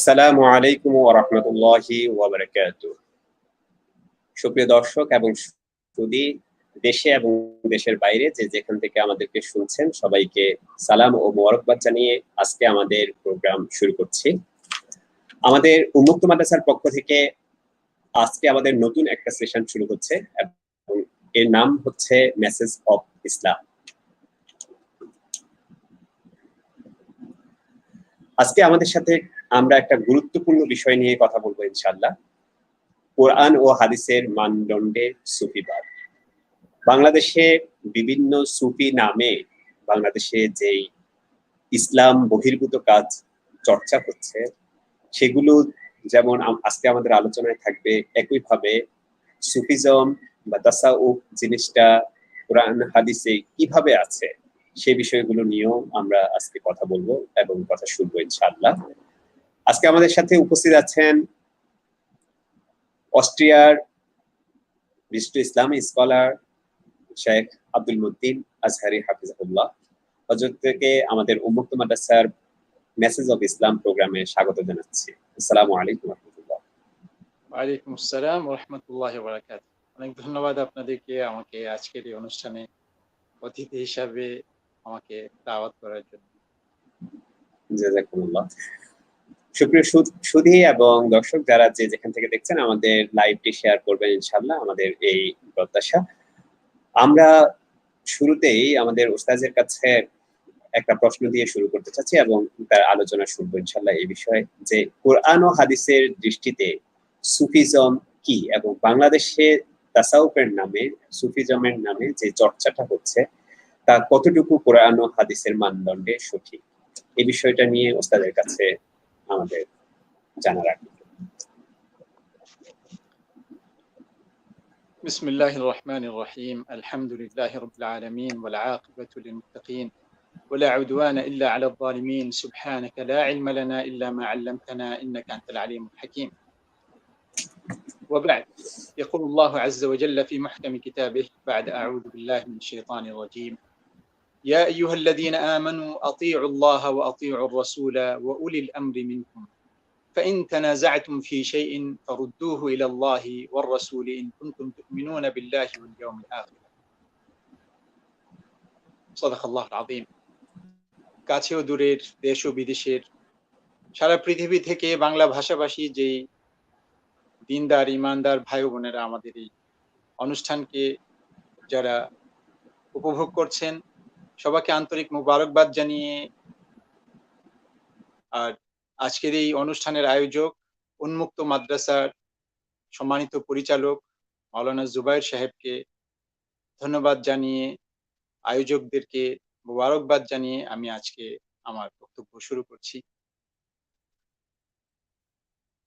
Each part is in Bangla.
আসসালামু আলাইকুম ওয়া রাহমাতুল্লাহি ওয়া বারাকাতুহু। সুপ্রিয় দর্শক এবং সুধী, দেশে এবং দেশের বাইরে যে যেখান থেকে আমাদেরকে শুনছেন সবাইকে সালাম ও মোবারকবাদ জানিয়ে আজকে আমাদের প্রোগ্রাম শুরু করছি। আমাদের উন্মুক্ত মাদ্রাসার পক্ষ থেকে আজকে আমাদের নতুন একটা সেশন শুরু হচ্ছে এবং এর নাম হচ্ছে মেসেজ অফ ইসলাম। আজকে আমাদের সাথে আমরা একটা গুরুত্বপূর্ণ বিষয় নিয়ে কথা বলবো ইনশাআল্লাহ। কোরআন ও হাদিসের মানদণ্ডে সুফিবাদ। বাংলাদেশে বিভিন্ন সুফি নামে বাংলাদেশে যেই ইসলাম বহির্ভূত কাজ চর্চা হচ্ছে সেগুলো যেমন আজকে আমাদের আলোচনায় থাকবে, একইভাবে সুফিজম বা তাসাউফ জিনিসটা কোরআন হাদিসে কিভাবে আছে সে বিষয়গুলো নিয়েও আমরা আজকে কথা বলবো এবং কথা শুনবো ইনশাআল্লাহ। আজকে আমাদের সাথে উপস্থিত আছেন অস্ট্রিয়ার বিশিষ্ট ইসলামী স্কলার শেখ আব্দুল মুদ্দিন আজহারি হাফিজাহুল্লাহ। হযরত থেকে আমাদের উন্মুক্ত মাদ্রাসার মেসেজ অফ ইসলাম প্রোগ্রামে স্বাগত জানাচ্ছি। আসসালামু আলাইকুম ওয়া রাহমাতুল্লাহ। ওয়া আলাইকুম আসসালাম ওয়া রাহমাতুল্লাহি ওয়া বারাকাতুহু। অনেক ধন্যবাদ আপনাদেরকে আমাকে আজকের এই অনুষ্ঠানে অতিথি হিসাবে আমাকে দাওয়াত করার জন্য। জাযাকুমুল্লাহ। সুপ্রিয় সুধী এবং দর্শক যারা যে যেখান থেকে দেখছেন আমাদের লাইভটি শেয়ার করবেন ইনশাআল্লাহ, আমাদের এই প্রত্যাশা। আমরা শুরুতেই আমাদের ওস্তাদের কাছে একটা প্রশ্ন দিয়ে শুরু করতে চাচ্ছি এবং তার আলোচনা শুনবো ইনশাআল্লাহ এই বিষয়ে যে কোরআন ও হাদিসের দৃষ্টিতে সুফিজম কি এবং বাংলাদেশে তাসাউফের নামে সুফিজমের নামে যে চর্চাটা হচ্ছে তা কতটুকু কোরআন ও হাদিসের মানদণ্ডে সঠিক, এই বিষয়টা নিয়ে ওস্তাদের কাছে আমাদের জানার আগ্রহ। বিসমিল্লাহির রহমানির রহিম। আলহামদুলিল্লাহি রাব্বিল আলামিন ওয়াল আকিবাতু লিল মুত্তাকিন ولا عدوان إلا على الظالمين سبحانك لا علم لنا إلا ما علمتنا إنك أنت العليم الحكيم. وبعد، يقول الله عز وجل في محكم كتابه بعد أعوذ بالله من الشيطان الرجيم: يا أيها الذين آمنوا أطيعوا الله وأطيعوا الرسول وأولي الأمر منكم فإن تنازعتم في شيء فردوه إلى الله والرسول إن كنتم تؤمنون بالله واليوم الآخر. صدق الله العظيم. কাছে ও দূরের, দেশ ও বিদেশের, সারা পৃথিবী থেকে বাংলা ভাষাভাষী যেই দিনদার ইমানদার ভাই বোনেরা আমাদের এই অনুষ্ঠানকে যারা উপভোগ করছেন সবাইকে আন্তরিক মুবারকবাদ জানিয়ে আর আজকের এই অনুষ্ঠানের আয়োজক উন্মুক্ত মাদ্রাসার সম্মানিত পরিচালক মাওলানা জুবায়ের সাহেবকে ধন্যবাদ জানিয়ে, আয়োজকদেরকে মুবারকবাদ জানিয়ে আমি আজকে আমার বক্তব্য শুরু করছি।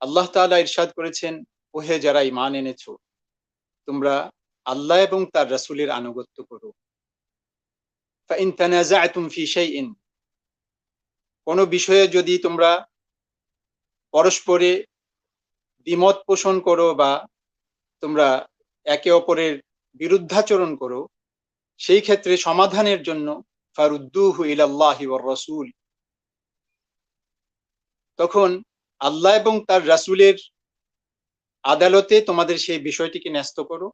আল্লাহ তাআলা ইরশাদ করেছেন, ওহে যারা ঈমান এনেছো তোমরা আল্লাহ এবং তার রাসূলের আনুগত্য করো। ফাইন তানাযাআতুম ফি শাইইন, কোন বিষয়ে যদি তোমরা পরস্পরে দ্বিমত পোষণ করো বা তোমরা একে অপরের বিরুদ্ধাচরণ করো, সেই ক্ষেত্রে সমাধানের জন্য ফারুদ্দুহু ইলাল্লাহি ওয়ার রাসূল, তখন আল্লাহ এবং তার রাসূলের আদালতে তোমাদের সেই বিষয়টিকে ন্যস্ত করো।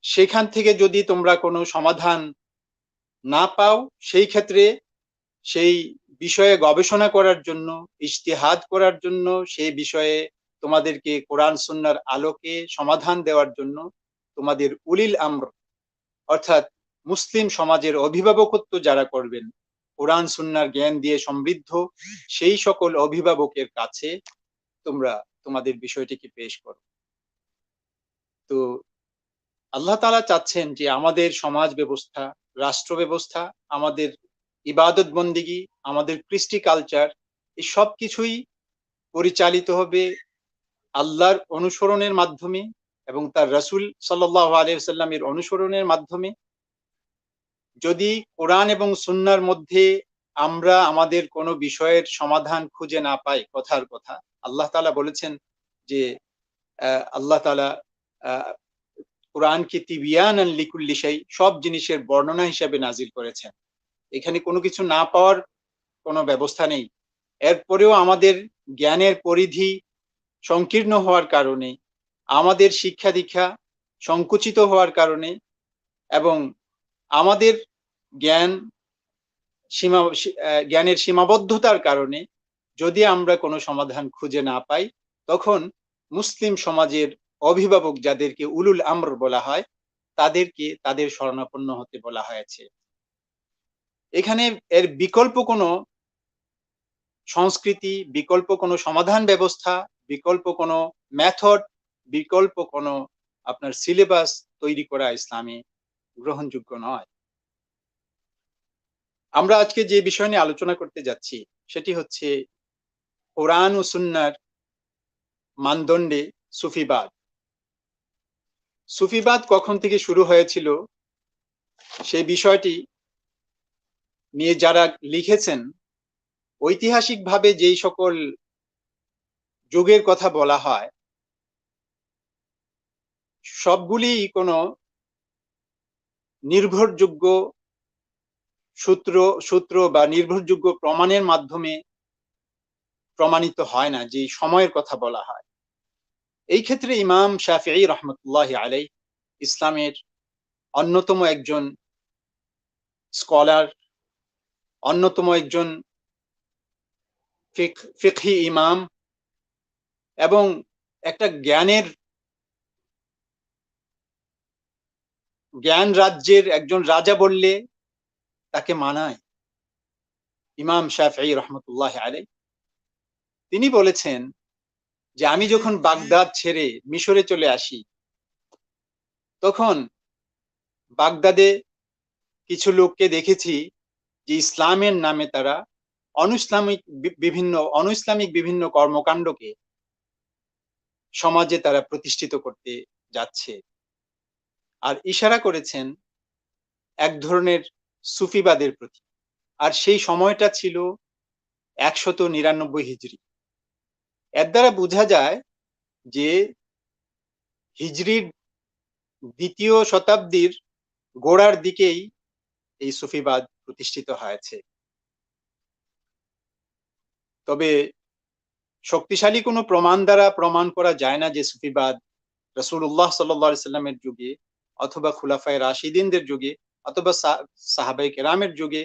সেখান থেকে যদি তোমরা কোনো সমাধান না পাও, সেই ক্ষেত্রে সেই বিষয়ে গবেষণা করার জন্য, ইজতিহাদ করার জন্য, সেই বিষয়ে তোমাদেরকে কোরআন সুন্নাহর আলোকে সমাধান দেওয়ার জন্য তোমাদের উলিল আমর অর্থাৎ মুসলিম সমাজের অভিভাবকত্ব যারা করবেন, কোরআন সুন্নাহর জ্ঞান দিয়ে সমৃদ্ধ সেই সকল অভিভাবকের কাছে তোমরা তোমাদের বিষয়টিকে পেশ করো। তো আল্লাহ তাআলা চাচ্ছেন যে আমাদের সমাজ ব্যবস্থা, রাষ্ট্র ব্যবস্থা, আমাদের ইবাদত বন্দেগী, আমাদের কৃষ্টি কালচার, এই সব কিছুই পরিচালিত হবে আল্লাহর অনুসরণের মাধ্যমে এবং তার রাসূল সাল্লাল্লাহু আলাইহি ওয়াসাল্লামের অনুসরণের মাধ্যমে। যদি কোরআন এবং সুন্নাহর মধ্যে আমরা আমাদের কোনো বিষয়ের সমাধান খুঁজে না পাই, কথার কথা আল্লাহ তাআলা বলেছেন যে আল্লাহ তাআলা কোরআনকে তিবিয়ানান লিকুল্লি শাই, সব জিনিসের বর্ণনা হিসেবে নাজিল করেছেন। এখানে কোনো কিছু না পাওয়ার কোনো ব্যবস্থা নেই। এরপরেও আমাদের জ্ঞানের পরিধি সংকীর্ণ হওয়ার কারণে, আমাদের শিক্ষা দীক্ষা সংকুচিত হওয়ার কারণে এবং আমাদের জ্ঞান জ্ঞানের সীমাবদ্ধতার কারণে যদি আমরা কোনো সমাধান খুঁজে না পাই, তখন মুসলিম সমাজের অভিভাবক, যাদেরকে উলুল আমর বলা হয়, তাদেরকে তাদের শরণাপন্ন হতে বলা হয়েছে। এখানে এর বিকল্প কোনো সংস্কৃতি, বিকল্প কোনো সমাধান ব্যবস্থা, বিকল্প কোনো মেথড, বিকল্প কোনো আপনার সিলেবাস তৈরি করা ইসলামে গ্রহণযোগ্য নয়। আমরা আজকে যে বিষয় নিয়ে আলোচনা করতে যাচ্ছি সেটি হচ্ছে কোরআন ও সুন্নাহর মানদণ্ডে সুফিবাদ। সুফিবাদ কখন থেকে শুরু হয়েছিল সেই বিষয়টি নিয়ে যারা লিখেছেন, ঐতিহাসিকভাবে যেই সকল যুগের কথা বলা হয় সবগুলি কোনো নির্ভরযোগ্য সূত্র বা নির্ভরযোগ্য প্রমাণের মাধ্যমে প্রমাণিত হয় না যে সময়ের কথা বলা হয়। এই ক্ষেত্রে ইমাম শাফিঈ রহমতুল্লাহ আলাইহি ইসলামের অন্যতম একজন স্কলার, অন্যতম একজন ফিকহি ইমাম এবং একটা জ্ঞান রাজ্যের একজন রাজা বললে তাকে মানায়। ইমাম শাফিঈ রহমতুল্লাহ আলাইহি তিনি বলেছেন যে আমি যখন বাগদাদ ছেড়ে মিশরে চলে আসি, তখন বাগদাদে কিছু লোককে দেখেছি যে ইসলামের নামে তারা অনইসলামিক বিভিন্ন কর্মকাণ্ডকে সমাজে তারা প্রতিষ্ঠিত করতে যাচ্ছে, আর ইশারা করেছেন এক ধরনের সুফিবাদের প্রতি। আর সেই সময়টা ছিল 199 হিজরি। এর দ্বারা বোঝা যায় যে হিজরির 2য় শতাব্দীর গোড়ার দিকেই এই সুফিবাদ প্রতিষ্ঠিত হয়েছে। তবে শক্তিশালী কোনো প্রমাণ দ্বারা প্রমাণ করা যায় না যে সুফিবাদ রাসূলুল্লাহ সাল্লাল্লাহু আলাইহি সাল্লামের যুগে অথবা খুলাফায়ে রাশিদিনদের যুগে অথবা সাহাবায়ে কেরামের যুগে,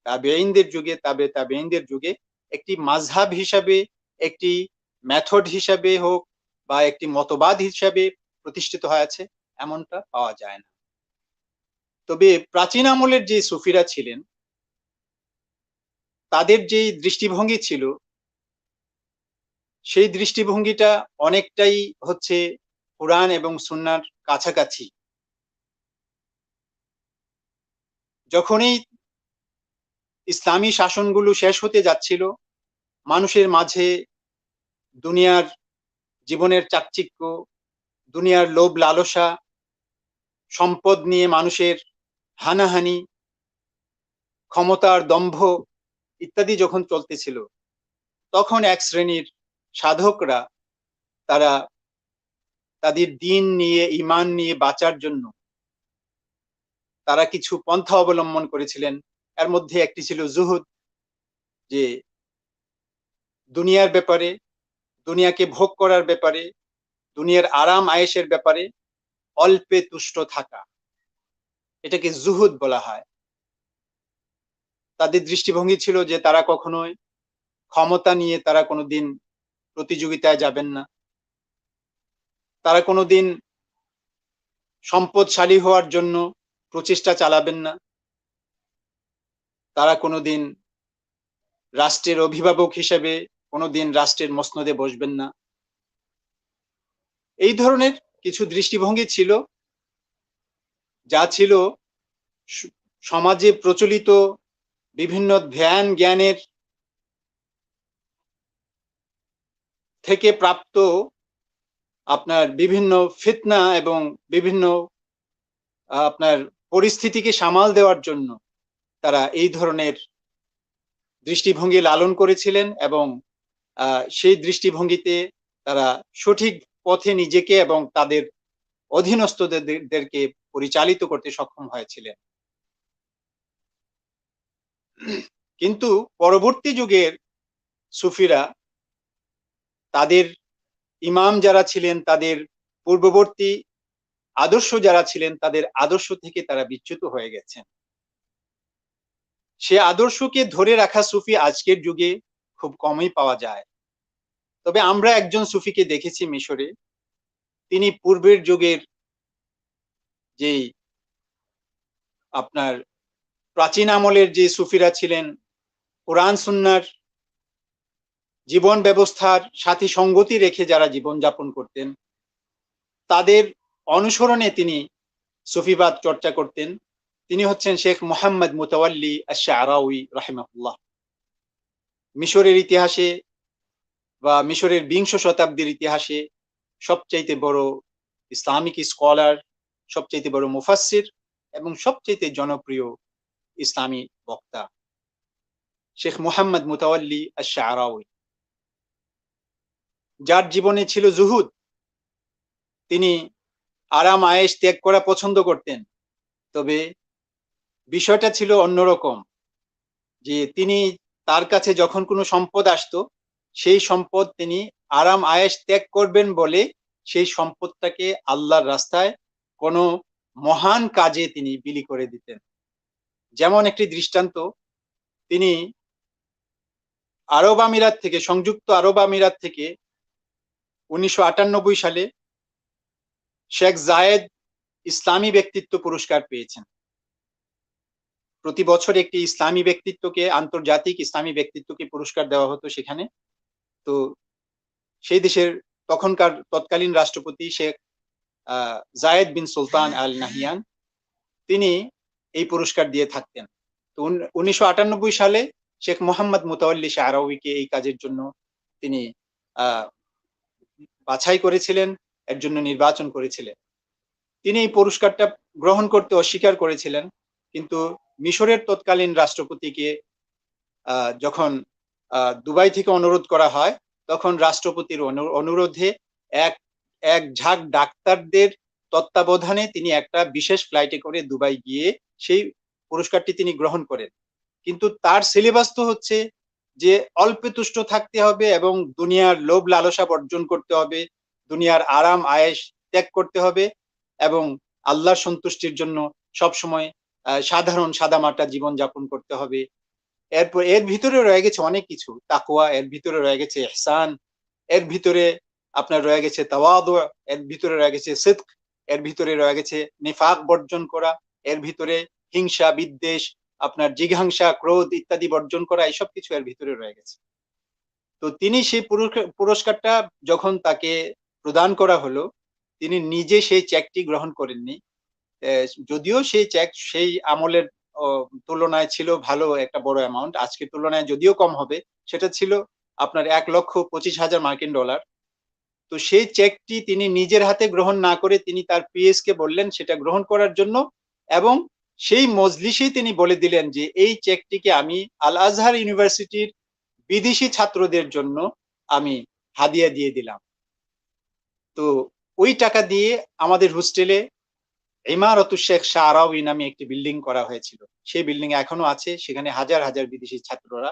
তাবেঈনদের যুগে, তাবেঈনদের যুগে একটি মাযহাব হিসাবে, একটি মেথড হিসাবে হোক বা একটি মতবাদ হিসাবে প্রতিষ্ঠিত হয়েছে, এমনটা পাওয়া যায় না। তবে প্রাচীন আমলের যে সুফিরা ছিলেন তাদের যেই দৃষ্টিভঙ্গি ছিল সেই দৃষ্টিভঙ্গিটা অনেকটাই হচ্ছে কুরআন এবং সুন্নাহর কাছাকাছি। যখনই ইসলামী শাসনগুলো শেষ হতে যাচ্ছিল, মানুষের মাঝে দুনিয়ার জীবনের চাকচিক্য, দুনিয়ার লোভ লালসা, সম্পদ নিয়ে মানুষের হানাহানি, ক্ষমতার দম্ভ ইত্যাদি যখন চলতেছিল, তখন এক শ্রেণীর সাধকরা তারা তাদের দ্বীন নিয়ে, ঈমান নিয়ে বাঁচার জন্য তারা কিছু পন্থা অবলম্বন করেছিলেন। এর মধ্যে একটি ছিল জুহুদ, যে দুনিয়ার ব্যাপারে, দুনিয়াকে ভোগ করার ব্যাপারে, দুনিয়ার আরাম আয়েশের ব্যাপারে অল্পে তুষ্ট থাকা, এটাকে জুহুদ বলা হয়। তাদের দৃষ্টিভঙ্গি ছিল যে তারা কখনোই ক্ষমতা নিয়ে তারা কোনোদিন প্রতিযোগিতায় যাবেন না, তারা কোনোদিন সম্পদশালী হওয়ার জন্য প্রচেষ্টা চালাবেন না, তারা কোনোদিন রাষ্ট্রের অভিভাবক হিসেবে কোনোদিন রাষ্ট্রের মসনদে বসবেন না। এই ধরনের কিছু দৃষ্টিভঙ্গি ছিল, যা ছিল সমাজে প্রচলিত বিভিন্ন ধ্যান জ্ঞানের থেকে প্রাপ্ত আপনার বিভিন্ন ফিতনা এবং বিভিন্ন আপনার পরিস্থিতিকে সামাল দেওয়ার জন্য তারা এই ধরনের দৃষ্টিভঙ্গি লালন করেছিলেন এবং সেই দৃষ্টিভঙ্গিতে তারা সঠিক পথে নিজেকে এবং তাদের অধীনস্থদেরকে পরিচালিত করতে সক্ষম হয়েছিলেন। কিন্তু পরবর্তী যুগের সুফিরা তাদের ইমাম যারা ছিলেন, তাদের পূর্ববর্তী আদর্শ যারা ছিলেন, তাদের আদর্শ থেকে তারা বিচ্যুত হয়ে গেছেন। সে আদর্শকে ধরে রাখা সুফি আজকের যুগে খুব কমই পাওয়া যায়। তবে আমরা একজন সুফিকে দেখেছি মিশরে, তিনি পূর্বের যুগের যেই আপনার প্রাচীন আমলের যে সুফিরা ছিলেন, কোরআন সুন্নাহর জীবন ব্যবস্থার সাথে সঙ্গতি রেখে যারা জীবন যাপন করতেন, তাদের অনুসরণে তিনি সুফিবাদ চর্চা করতেন। তিনি হচ্ছেন শেখ মুহাম্মদ মুতাওয়াল্লি আশ-শা'রাউই রাহিমাহুল্লাহ। মিশরের ইতিহাসে বা মিশরের ২০ শতাব্দীর ইতিহাসে সবচাইতে বড় ইসলামিক স্কলার, সবচাইতে বড় মুফাসসির এবং সবচাইতে জনপ্রিয় ইসলামী বক্তা শেখ মুহাম্মদ মুতাওয়াল্লি আশ-শা'রাউই, যার জীবনে ছিল জুহুদ। তিনি আরাম আয়েশ ত্যাগ করা পছন্দ করতেন। তবে বিষয়টা ছিল অন্যরকম, যে তিনি তার কাছে যখন কোনো সম্পদ আসতো, সেই সম্পদ তিনি আরাম আয়েশ ত্যাগ করবেন বলে সেই সম্পদটাকে আল্লাহর রাস্তায় কোনো মহান কাজে তিনি বিলি করে দিতেন। যেমন একটি দৃষ্টান্ত, তিনি সংযুক্ত আরব আমিরাত থেকে 1998 সালে শেখ জায়েদ ইসলামী ব্যক্তিত্ব পুরস্কার পেয়েছেন। প্রতি বছর একটি ইসলামী ব্যক্তিত্বকে, আন্তর্জাতিক ইসলামী ব্যক্তিত্বকে পুরস্কার দেওয়া হতো সেখানে। তো সেই দেশের তৎকালীন রাষ্ট্রপতি শেখ জায়েদ বিন সুলতান আল নাহিয়ান, তিনি এই পুরস্কার দিয়ে থাকতেন। তো 1998 সালে শেখ মোহাম্মদ মুতাওয়াল্লি শা'রাউইকে এই কাজের জন্য তিনি বাছাই করেছিলেন, এর জন্য নির্বাচন করেছিলেন। তিনি এই পুরস্কারটা গ্রহণ করতে অস্বীকার করেছিলেন, কিন্তু মিশরের তৎকালীন রাষ্ট্রপতিকে যখন দুবাই থেকে অনুরোধ করা হয়, তখন রাষ্ট্রপতির অনুরোধে এক ঝাঁক ডাক্তারদের তত্ত্বাবধানে তিনি একটা বিশেষ ফ্লাইটে করে দুবাই গিয়ে সেই পুরস্কারটি তিনি গ্রহণ করেন। কিন্তু তার সিলেবাস তো হচ্ছে যে অল্পে তুষ্ট থাকতে হবে এবং দুনিয়ার লোভ লালসা বর্জন করতে হবে, দুনিয়ার আরাম আয়েশ ত্যাগ করতে হবে এবং আল্লাহর সন্তুষ্টির জন্য সবসময় সাধারণ সাদামাটা জীবন যাপন করতে হবে। এরপর এর ভিতরে রয়ে গেছে অনেক কিছু, তাকওয়া, এর ভিতরে রয়ে গেছে ইহসান, এর ভিতরে আপনার রয়ে গেছে তাওয়াদু, এর ভিতরে রয়ে গেছে সিদক, এর ভিতরে রয়ে গেছে নিফাক বর্জন করা, এর ভিতরে হিংসা বিদ্বেষ, আপনার জিঘাংসা ক্রোধ ইত্যাদি বর্জন করা, এইসব কিছু এর ভিতরে রয়ে গেছে। তো তিনি সেই পুরস্কারটা যখন তাকে প্রদান করা হলো, তিনি নিজে সেই চেকটি গ্রহণ করেননি। যদিও সেই চেক সেই আমলের তুলনায় ছিল ভালো একটা বড় অ্যামাউন্ট, আজকের তুলনায় যদিও কম হবে, সেটা ছিল আপনার $1,25,000 মার্কিন ডলার। তো সেই চেকটি তিনি নিজের হাতে গ্রহণ না করে তিনি তার পিএস কে বললেন সেটা গ্রহণ করার জন্য, এবং সেই মজলিসেই তিনি বলে দিলেন যে এই চেকটিকে আমি আল আজহার ইউনিভার্সিটির বিদেশি ছাত্রদের জন্য আমি হাদিয়া দিয়ে দিলাম। তো ওই টাকা দিয়ে আমাদের হোস্টেলে ইমারতুশ শেখ শা'রাউই নামে একটি বিল্ডিং করা হয়েছিল। সেই বিল্ডিং এখনো আছে, সেখানে হাজার হাজার বিদেশি ছাত্ররা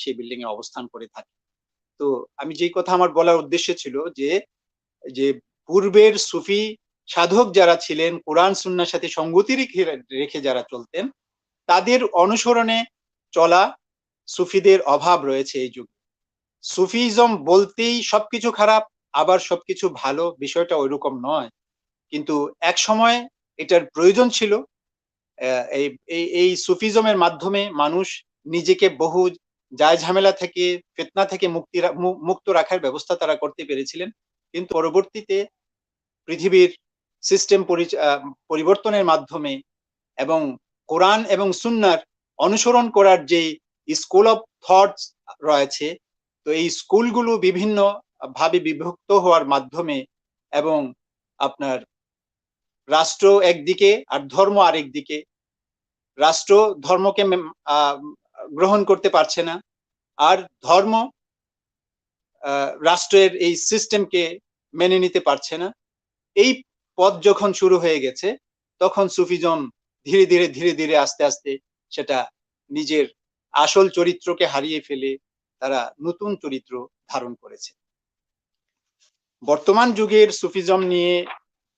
সেই বিল্ডিং এ অবস্থান করে থাকে। তো আমি যেই কথা আমার বলার উদ্দেশ্য ছিল যে পূর্বের সুফি সাধক যারা ছিলেন, কোরআন সুন্নাহর সাথে সঙ্গতি রেখে যারা চলতেন, তাদের অনুসরণে চলা সুফিদের অভাব রয়েছে এই যুগে। সুফিজম বলতেই সবকিছু খারাপ আবার সবকিছু ভালো, বিষয়টা ওইরকম নয়। কিন্তু এক সময় এটার প্রয়োজন ছিল। এই সুফিজমের মাধ্যমে মানুষ নিজেকে বহু জায় ঝামেলা থেকে, ফিতনা থেকে মুক্ত রাখার ব্যবস্থা তারা করতে পেরেছিলেন। কিন্তু পরবর্তীতে পৃথিবীর সিস্টেম পরিবর্তনের মাধ্যমে এবং কোরআন এবং সুন্নাহর অনুসরণ করার যে স্কুল অফ থটস রয়েছে, তো এই স্কুলগুলো বিভিন্ন ভাবে বিভক্ত হওয়ার মাধ্যমে এবং আপনার রাষ্ট্র একদিকে আর ধর্ম আরেক দিকে, রাষ্ট্র ধর্মকে গ্রহণ করতে পারছে না, আর ধর্ম রাষ্ট্রের এই সিস্টেমকে মেনে নিতে পারছে না। এই পথ যখন শুরু হয়ে গেছে, তখন সুফিজম ধীরে ধীরে আস্তে আস্তে সেটা নিজের আসল চরিত্রকে হারিয়ে ফেলে তারা নতুন চরিত্র ধারণ করেছে। বর্তমান যুগের সুফিজম নিয়ে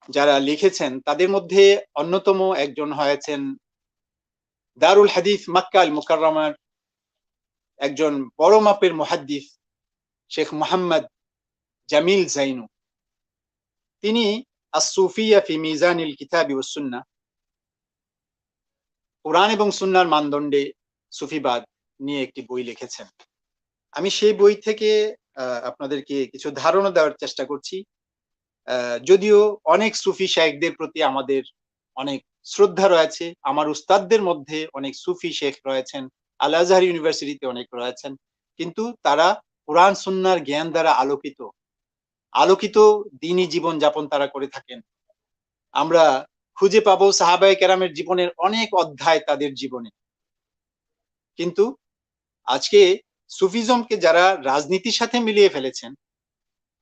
যারা লিখেছেন তাদের মধ্যে অন্যতম একজন হয়েছেন দারুল হাদিস মক্কা আল মুকাররমার একজন বড় মাপের মুহাদ্দিস শেখ মোহাম্মদ জামিল জাইনু। তিনি আস-সুফিয়া ফি মিজানিল কিতাবি ওয়াস সুন্নাহ, কোরআন এবং সুন্নাহর মানদণ্ডে সুফিবাদ নিয়ে একটি বই লিখেছেন। আমি সেই বই থেকে আপনাদেরকে কিছু ধারণা দেওয়ার চেষ্টা করছি। যদিও অনেক সুফি শায়েখদের প্রতি আমাদের অনেক শ্রদ্ধা রয়েছে, আমার উস্তাদদের মধ্যে অনেক সুফি শেখ রয়েছেন, আল আজহার ইউনিভার্সিটিতে অনেক রয়েছেন, কিন্তু তারা কোরআন সুন্নাহর জ্ঞান দ্বারা আলোকিত দ্বীনি জীবন যাপন তারা করে থাকেন। আমরা খুঁজে পাবো সাহাবায়ে কেরামের জীবনের অনেক অধ্যায় তাদের জীবনে। কিন্তু আজকে সুফিজমকে যারা রাজনীতির সাথে মিলিয়ে ফেলেছেন,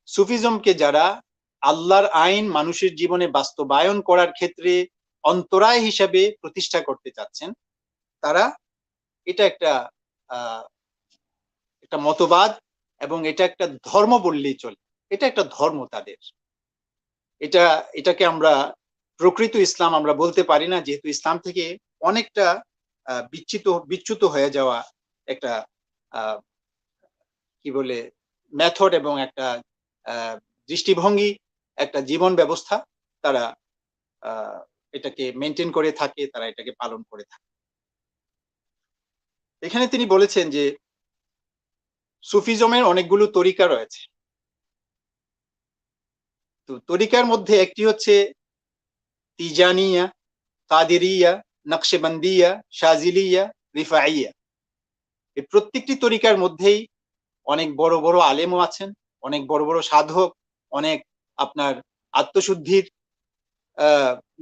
সুফিজমকে যারা আল্লাহর আইন মানুষের জীবনে বাস্তবায়ন করার ক্ষেত্রে অন্তরায় হিসাবে প্রতিষ্ঠা করতে চাচ্ছেন, তারা এটা একটা মতবাদ এবং এটা একটা ধর্ম বললেই চলে। এটা একটা ধর্ম তাদের। এটাকে আমরা প্রকৃত ইসলাম আমরা বলতে পারি না, যেহেতু ইসলাম থেকে অনেকটা বিচ্যুত হয়ে যাওয়া একটা কি বলে মেথড এবং একটা দৃষ্টিভঙ্গি, একটা জীবন ব্যবস্থা তারা এটাকে মেনটেন করে থাকে, তারা এটাকে পালন করে থাকে। এখানে তিনি বলেছেন যে সুফিজমের অনেকগুলো তরিকা রয়েছে। তো তরিকার মধ্যে একটি হচ্ছে তিজানিয়া, কাদেরিয়া, নকশবন্দিয়া, শাজিলিয়া, রিফাইয়া। এই প্রত্যেকটি তরিকার মধ্যেই অনেক বড় বড় আলেমও আছেন, অনেক বড় বড় সাধক, অনেক আপনার আত্মশুদ্ধির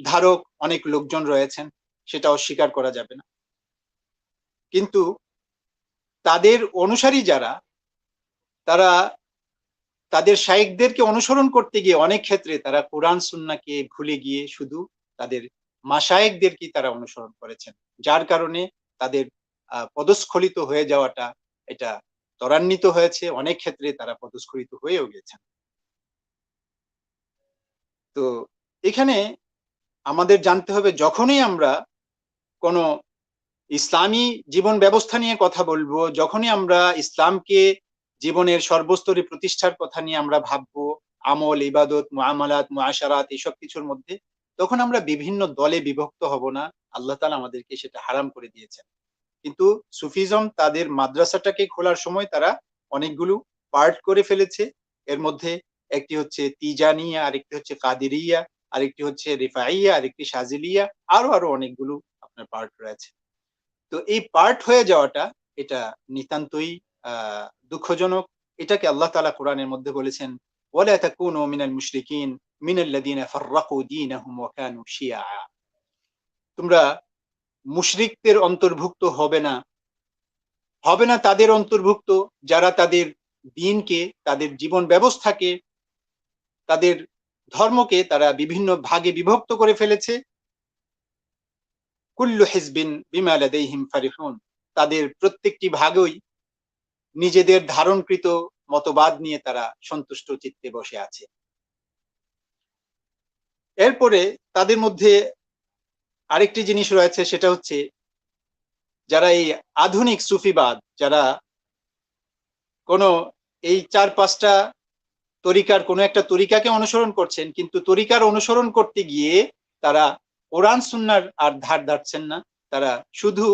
ধারক অনেক লোকজন রয়েছেন, সেটা অস্বীকার করা যাবে না। কিন্তু তাদের অনুসারী যারা, তারা তাদের শায়েখদেরকে অনুসরণ করতে গিয়ে অনেক ক্ষেত্রে তারা কোরআন সুন্নাহকে ভুলে গিয়ে শুধু তাদের মাশায়েখদেরকে তারা অনুসরণ করেছেন, যার কারণে তাদের পদস্খলিত হয়ে যাওয়াটা এটা ত্বরান্বিত হয়েছে। অনেক ক্ষেত্রে তারা পদস্খলিত হয়েও গেছেন। তো এখানে আমাদের জানতে হবে, যখনই আমরা কোনো ইসলামী জীবন ব্যবস্থা নিয়ে কথা বলবো, যখনই আমরা ইসলামকে জীবনের সর্বস্তরে প্রতিষ্ঠার কথা নিয়ে আমরা ভাববো, আমল, ইবাদত, মুআমালাত, মুআশারাত এসব কিছুর মধ্যে, তখন আমরা বিভিন্ন দলে বিভক্ত হব না। আল্লাহ তাআলা আমাদেরকে সেটা হারাম করে দিয়েছেন। কিন্তু সুফিজম তাদের মাদ্রাসাটাকে খোলার সময় তারা অনেকগুলো পার্ট করে ফেলেছে। এর মধ্যে একটি হচ্ছে তিজানিয়া, আরেকটি হচ্ছে কাদেরিয়া, আরেকটি হচ্ছে রিফাইয়া, আরেকটি শাজিলিয়া, আরো অনেকগুলো আপনার পার্ট রয়েছে। তো এই পার্ট হয়ে যাওয়াটা এটা নিতান্তই দুঃখজনক। এটাকে আল্লাহ তাআলা কোরআনের মধ্যে বলেছেন, ওয়ালা তাকুনু মিনাল মুশরিকিন মিনাল্লাযিনা ফাররাকু দীনাহুম ওয়া কানু শিয়া। তোমরা মুশরিকদের অন্তর্ভুক্ত হবে না তাদের অন্তর্ভুক্ত যারা তাদের দ্বীনকে, তাদের জীবন ব্যবস্থাকে, তাদের ধর্মকে তারা বিভিন্ন ভাগে বিভক্ত করে ফেলেছে। কুল্লু হিজবিন বিমা লাদাইহিম ফারিহুন। তাদের প্রত্যেকটি ভাগই নিজেদের ধারণকৃত মতবাদ নিয়ে তারা সন্তুষ্ট চিত্তে বসে আছে। এরপরে তাদের মধ্যে আরেকটি জিনিস রয়েছে, সেটা হচ্ছে যারা এই আধুনিক সুফিবাদ, যারা কোনো এই 4-5টা তরিকার কোনো একটা তরিকাকে অনুসরণ করছেন, কিন্তু তরিকার অনুসরণ করতে গিয়ে তারা কোরআন সুন্নাহর আর ধার ধারছেন না, তারা শুধু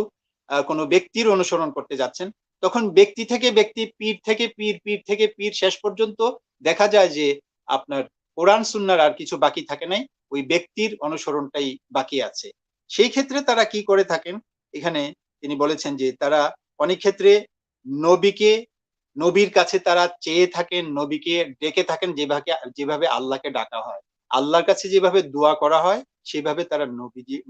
কোনো ব্যক্তির অনুসরণ করতে যাচ্ছেন। তখন ব্যক্তি থেকে ব্যক্তি, পীর থেকে পীর, পীর থেকে পীর, শেষ পর্যন্ত দেখা যায় যে আপনার কোরআন সুন্নাহর আর কিছু বাকি থাকে নাই, ওই ব্যক্তির অনুসরণটাই বাকি আছে। সেই ক্ষেত্রে তারা কি করে থাকেন, এখানে তিনি বলেছেন যে তারা অনেক ক্ষেত্রে নবীর কাছে তারা চেয়ে থাকেন, নবীকে ডেকে থাকেন, যেভাবে আল্লাহকে ডাকা হয়, আল্লাহর কাছে যেভাবে দোয়া করা হয় সেভাবে তারা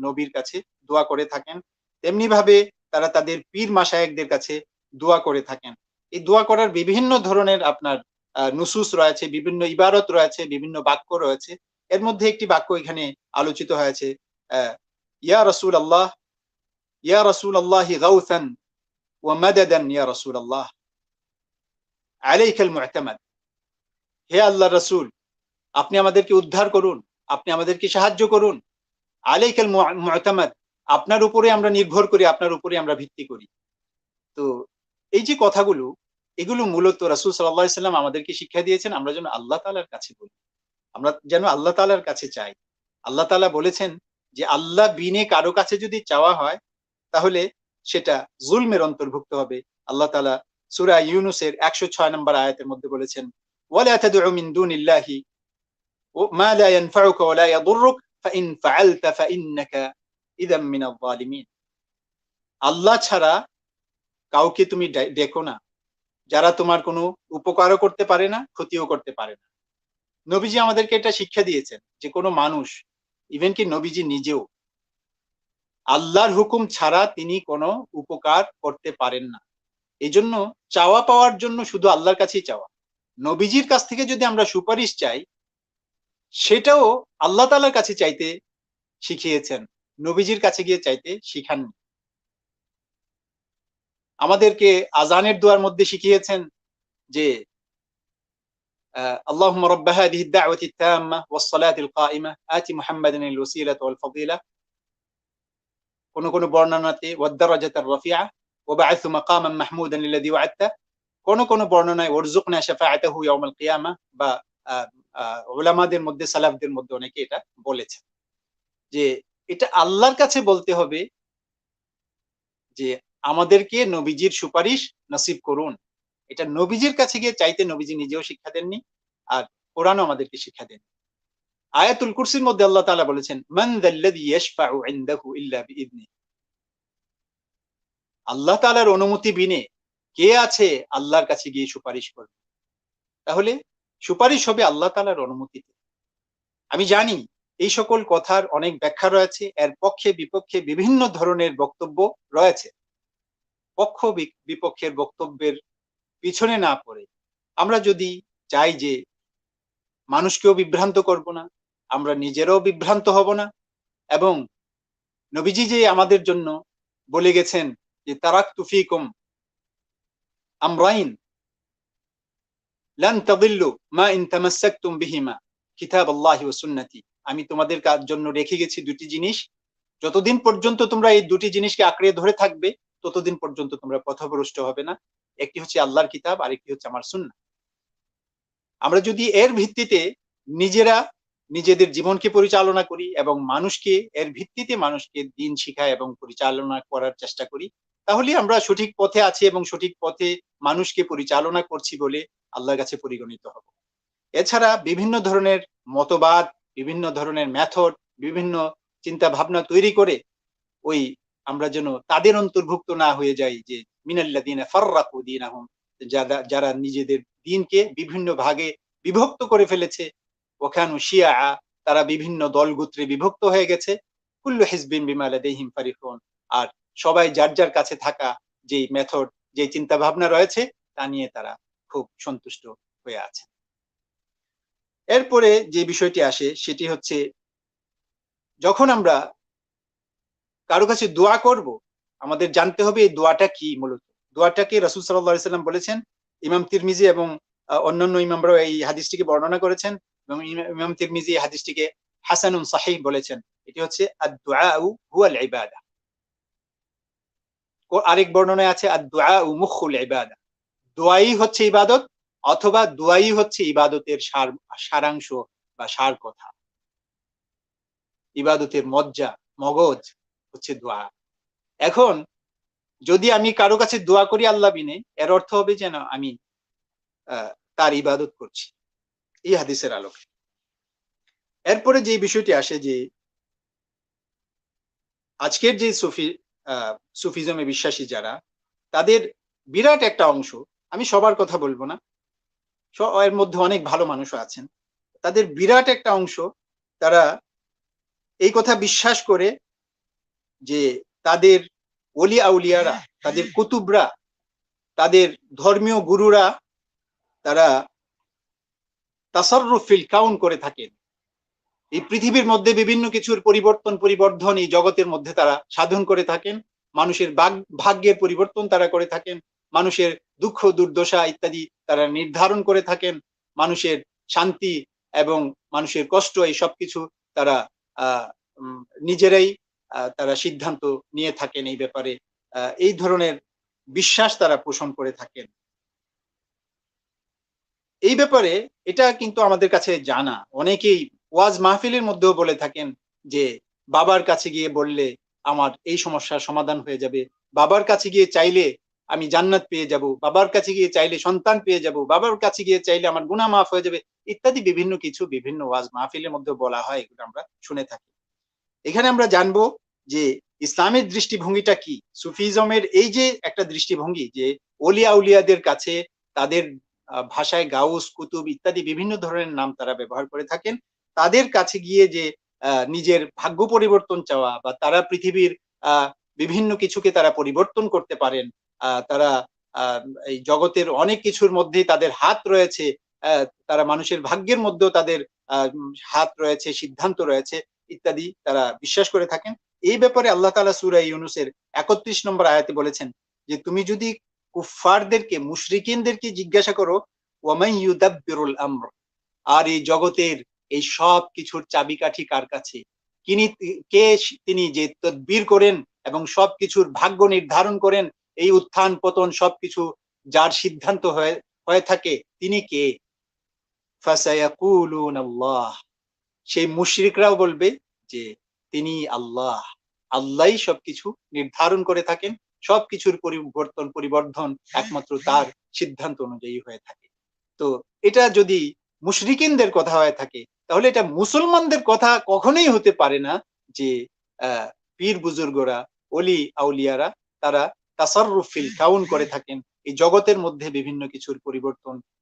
নবীর কাছে দোয়া করে থাকেন। তেমনি ভাবে তারা তাদের পীর মাশায়েখদের কাছে দোয়া করে থাকেন। এই দোয়া করার বিভিন্ন ধরনের আপনার নুসুস রয়েছে, বিভিন্ন ইবারত রয়েছে, বিভিন্ন বাক্য রয়েছে। এর মধ্যে একটি বাক্য এখানে আলোচিত হয়েছে, ইয়া রাসূলুল্লাহ, ইয়া রাসূলুল্লাহি গাউসান ওয়া মাদাদান ইয়া রাসূলুল্লাহ। আলাইকাল মু'তামাদ, হে আল্লাহ রাসূল, আপনি আমাদেরকে উদ্ধার করুন, আপনি আমাদেরকে সাহায্য করুন। আলাইকাল মু'তামাদ, আপনার উপরে আমরা নির্ভর করি, আপনার উপরে আমরা ভিত্তি করি। তো এই যে কথাগুলো, এগুলো মূলত রাসূল সাল্লাল্লাহু আলাইহি সাল্লাম আমাদেরকে শিক্ষা দিয়েছেন আমরা যেন আল্লাহ তাআলার কাছে বলি, আমরা যেন আল্লাহ তাআলার কাছে চাই। আল্লাহ তাআলা বলেছেন যে আল্লাহ বিনে কারো কাছে যদি চাওয়া হয় তাহলে সেটা জুলমের অন্তর্ভুক্ত হবে। আল্লাহ তাআলা সূরা ইউনূসের 106 নম্বর আয়াতের মধ্যে বলেছেন, ওয়ালা তাদউ মিন দুনিল্লাহি মা লা ইয়ানফাউকা ওয়া লা ইয়াদুররুক ফাইন ফাআলতা ফাইন্নাকা ইযাম মিনাল যালিমিন। আল্লাহ ছাড়া কাউকে তুমি ডেকো না যারা তোমার কোনো উপকারও করতে পারে না, ক্ষতিও করতে পারে না। নবীজি আমাদেরকে এটা শিক্ষা দিয়েছেন যে কোনো মানুষ, ইভেন কি নবীজি নিজেও, আল্লাহর হুকুম ছাড়া তিনি কোনো উপকার করতে পারেন না। এজন্য চাওয়া পাওয়ার জন্য শুধু আল্লাহর কাছেই চাওয়া। নবীজির কাছ থেকে যদি আমরা সুপারিশ চাই, সেটাও আল্লাহ তাআলার কাছে চাইতে শিখিয়েছেন, নবীজির কাছে গিয়ে চাইতে শিখাননি। আমাদেরকে আজানের দোয়ার মধ্যে শিখিয়েছেন যে اللهم رب هذه الدعوة التامة والصلاة القائمة آت محمدا الوسيلة والفضيلة، কোন কোন বর্ণনাতে والدرجة الرفيعة وبعث مقاما محمودا الذي وعدته، কোন কোন বর্ণনায় ওয়ারযুকনা শাফাআতাহু ইয়াউমাল কিয়ামা, বা উলামাদের মধ্যে সালাফদের মধ্যে অনেকে এটা বলেছেন যে এটা আল্লাহর কাছে বলতে হবে যে আমাদেরকে নবীজির সুপারিশ নসিব করুন। এটা নবীজির কাছে গিয়ে চাইতে নবীজি নিজেও শিক্ষা দেননি, আর কোরআনও আমাদেরকে শিক্ষা দেন। আয়াতুল কুরসির মধ্যে আল্লাহ তাআলা বলেছেন, মান যাল্লাযী ইয়াশফাউ ইনদাহু ইল্লা বিইذনি, আল্লাহ তাআলার অনুমতি বিনে কে আছে আল্লাহর কাছে গিয়ে সুপারিশ করবে? তাহলে সুপারিশ হবে আল্লাহ তাআলার অনুমতিতে। আমি জানি এই সকল কথার অনেক ব্যাখ্যা রয়েছে, এর পক্ষে বিপক্ষে বিভিন্ন ধরনের বক্তব্য রয়েছে। পক্ষ বিপক্ষের বক্তব্যের পিছনে না পড়ে আমরা যদি চাই যে মানুষকেও বিভ্রান্ত করব না, আমরা নিজেরাও বিভ্রান্ত হব না, এবং নবীজি যে আমাদের জন্য বলে গেছেন যে তারাকতু ফীকুম আমরাইন লান তাদিল্লু মা ইন তামাসসাকতুম বিহিমা কিতাবাল্লাহি ওয়া সুন্নতি, আমি তোমাদের জন্য রেখে গেছি দুটি জিনিস, যতদিন পর্যন্ত তোমরা এই দুটি জিনিসকে আঁকড়ে ধরে থাকবে ততদিন পর্যন্ত তোমরা পথভ্রষ্ট হবে না। একটি হচ্ছে আল্লাহর কিতাব, আরেকটি হচ্ছে আমার সুন্নাহ। আমরা যদি এর ভিত্তিতে নিজেরা নিজেদের জীবনকে পরিচালনা করি এবং মানুষকে এর ভিত্তিতে মানুষকে দিন শিখায় এবং পরিচালনা করার চেষ্টা করি, তাহলে আমরা সঠিক পথে আছি এবং সঠিক পথে মানুষকে পরিচালনা করছি বলে আল্লাহর কাছে পরিগণিত হব। এছাড়া বিভিন্ন ধরনের মতবাদ, বিভিন্ন ধরনের মেথড, বিভিন্ন চিন্তা ভাবনা তৈরি করে ওই আমরা যেন তাদের অন্তর্ভুক্ত না হয়ে যাই যে মিনাল্লাযীনা ফাররাকু দীনাহুম, যারা নিজেদের দ্বীনকে বিভিন্ন ভাগে বিভক্ত করে ফেলেছে। ওয়াকানু শিয়া, তারা বিভিন্ন দলগোত্রে বিভক্ত হয়ে গেছে। কুল্লু হিজবিন বিমা লাদাইহিম ফারিহুন, আর সবাই যার যার কাছে থাকা যে মেথড, যে চিন্তা ভাবনা রয়েছে তা নিয়ে তারা খুব সন্তুষ্ট হয়ে আছে। এরপরে যে বিষয়টি আসে সেটি হচ্ছে, যখন আমরা কারো কাছে দোয়া করব আমাদের জানতে হবে এই দোয়াটা কি। মূলত দোয়াটাকে রাসূল সাল্লাল্লাহু আলাইহি সাল্লাম বলেছেন, ইমাম তিরমিজি এবং অন্যান্য ইমামরাও এই হাদিসটিকে বর্ণনা করেছেন, এবং ইমাম তিরমিজি এই হাদিসটিকে হাসানুন সাহিহ বলেছেন। এটি হচ্ছে আদ-দুআউ হুয়াল ইবাদা। আরেক বর্ণনায় আছে আদ-দুআউ মুখুল ইবাদা, দোয়াই হচ্ছে ইবাদত, অথবা দোয়াই হচ্ছে ইবাদতের সারাংশ বা সার কথা। ইবাদতের মগজ হচ্ছে দোয়া। এখন যদি আমি কারো কাছে দোয়া করি আল্লাহ বিনে, এর অর্থ হবে যেন আমি তার ইবাদত করছি, এই হাদিসের আলোকে। এরপরে যে বিষয়টি আসে যে আজকের যে সুফিজমে বিশ্বাসী যারা, তাদের বিরাট একটা অংশ, আমি সবার কথা বলবো না, এর মধ্যে অনেক ভালো মানুষও আছেন, তাদের বিরাট একটা অংশ তারা এই কথা বিশ্বাস করে যে তাদের ওলি আউলিয়ারা, তাদের কুতুবরা, তাদের ধর্মীয় গুরুরা তারা তাসাররুফ ফিল কাউন করে থাকেন। এই পৃথিবীর মধ্যে বিভিন্ন কিছুর পরিবর্ধন এই জগতের মধ্যে তারা সাধন করে থাকেন, মানুষের ভাগ্যের পরিবর্তন তারা করে থাকেন, মানুষের দুঃখ দুর্দশা ইত্যাদি তারা নির্ধারণ করে থাকেন, মানুষের শান্তি এবং মানুষের কষ্ট এই সবকিছু তারা নিজেরাই তারা সিদ্ধান্ত নিয়ে থাকেন এই ব্যাপারে। এই ধরনের বিশ্বাস তারা পোষণ করে থাকেন। এই ব্যাপারে এটা কিন্তু আমাদের কাছে জানা, অনেকেই ওয়াজ মাহফিলের মধ্যেও বলে থাকেন যে বাবার কাছে গিয়ে বললে আমার এই সমস্যার সমাধান হয়ে যাবে, বাবার কাছে গিয়ে চাইলে আমি জান্নাত পেয়ে যাব, বাবার কাছে গিয়ে চাইলে সন্তান পেয়ে যাব, বাবার কাছে গিয়ে চাইলে আমার গুনাহ মাফ হয়ে যাবে ইত্যাদি বিভিন্ন কিছু বিভিন্ন ওয়াজ মাহফিলের মধ্যে বলা হয়, এগুলো আমরা শুনে থাকি। এখানে আমরা জানবো যে ইসলামের দৃষ্টিভঙ্গিটা কি, সুফিজমের এই যে একটা দৃষ্টিভঙ্গি যে ওলিয়া উলিয়াদের কাছে তাদের ভাষায় গাউস কুতুব ইত্যাদি বিভিন্ন ধরনের নাম তারা ব্যবহার করে থাকেন, তাদের কাছে গিয়ে যে নিজের ভাগ্য পরিবর্তন চাওয়া বা তারা পৃথিবীর বিভিন্ন কিছুকে তারা পরিবর্তন করতে পারেন, তারা এই জগতের অনেক কিছুর মধ্যেই তাদের হাত রয়েছে, তারা মানুষের ভাগ্যের মধ্যেও তাদের হাত রয়েছে, সিদ্ধান্ত রয়েছে ইত্যাদি তারা বিশ্বাস করে থাকেন। এই ব্যাপারে আল্লাহ তাআলা সূরা ইউনূসের ৩১ নম্বর আয়াতে বলেছেন যে তুমি যদি কুফফারদেরকে মুশরিকিনদেরকে জিজ্ঞাসা করো ওয়ামান ইউদাব্বিরুল আমর, আর এই জগতের এই সব কিছুর চাবিকাঠি কার কাছে, তিনি যে তদবির করেন এবং সবকিছুর ভাগ্য নির্ধারণ করেন, এই উত্থান পতন সবকিছু যার সিদ্ধান্ত হয়ে থাকে তিনি কে? ফাসায়াকুলুন আল্লাহ, সেই মুশরিকরাও বলবে যে তিনি আল্লাহ, আল্লাহই সবকিছু নির্ধারণ করে থাকেন, সবকিছুর পরিবর্ধন একমাত্র তার সিদ্ধান্ত অনুযায়ী হয়ে থাকে। তো এটা যদি মুশরিকিনদের কথা হয়ে থাকে তাহলে এটা মুসলমানদের কথা কখনোই হতে পারে না যে পীর বুজুর্গরা ওলি আউলিয়ারা তারা তাসাররুফ ফিল কাউন করে থাকেন, এই জগতের মধ্যে বিভিন্ন কিছুর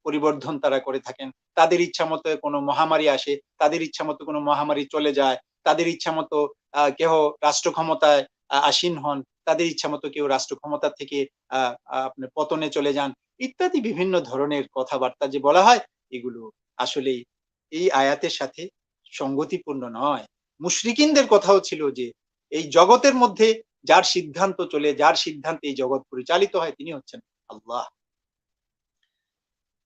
পরিবর্ধন তারা করে থাকেন। তাদের ইচ্ছা মতো কোনো মহামারী আসে, তাদের ইচ্ছা মতো কোনো মহামারী চলে যায়, তাদের ইচ্ছা মতো কেউ রাষ্ট্র ক্ষমতায় আসীন হন, তাদের ইচ্ছা মতো কেউ রাষ্ট্র ক্ষমতা থেকে আপনার পতনে চলে যান ইত্যাদি বিভিন্ন ধরনের কথাবার্তা যে বলা হয়, এগুলো আসলেই এই আয়াতের সাথে সঙ্গতিপূর্ণ নয়। মুশরিকিনদের কথাও ছিল যে এই জগতের মধ্যে যার সিদ্ধান্ত চলে, যার সিদ্ধান্তে এই জগৎ পরিচালিত হয় তিনি হচ্ছেন আল্লাহ।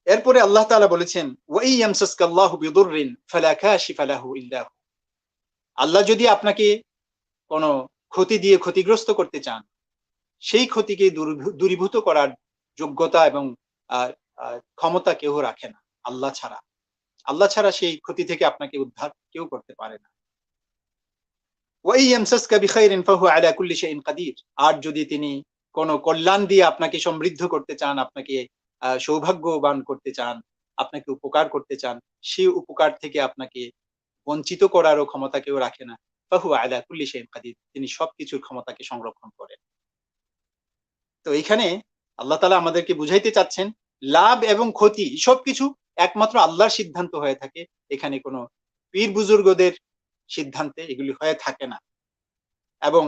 এরপরে আল্লাহ তাআলা বলেছেন ওয়াই ইয়ামসাসকাল্লাহু বিদুররিন ফালা কাশিফা লাহু ইল্লা হু, আল্লাহ যদি আপনাকে কোনো ক্ষতি দিয়ে ক্ষতিগ্রস্ত করতে চান, সেই ক্ষতিকে দূরীভূত করার যোগ্যতা এবং ক্ষমতা কেউ রাখে না আল্লাহ ছাড়া। আল্লাহ ছাড়া সেই ক্ষতি থেকে আপনাকে উদ্ধার কেউ করতে পারে না। ওয়াই ইয়ামসাসকা বিখাইরিন ফাহুয়া আলা কুল্লি শাইইন কাদির, আর যদি তিনি কোনো কল্যাণ দিয়ে আপনাকে সমৃদ্ধ করতে চান, আপনাকে সৌভাগ্যবান করতে চান, আপনাকে উপকার করতে চান, সেই উপকার থেকে আপনাকে বঞ্চিত করারও ক্ষমতা কেউ রাখে না। ফাহুয়া আলা কুল্লি শাইইন কাদির, তিনি সবকিছুর ক্ষমতাকে সংরক্ষণ করেন। তো এখানে আল্লাহ তাআলা আমাদেরকে বুঝাইতে চাচ্ছেন লাভ এবং ক্ষতি সবকিছু একমাত্র আল্লাহর সিদ্ধান্ত হয়ে থাকে, এখানে কোনো পীর বুজুর্গদের সিদ্ধান্তে এগুলি হয়ে থাকে না। এবং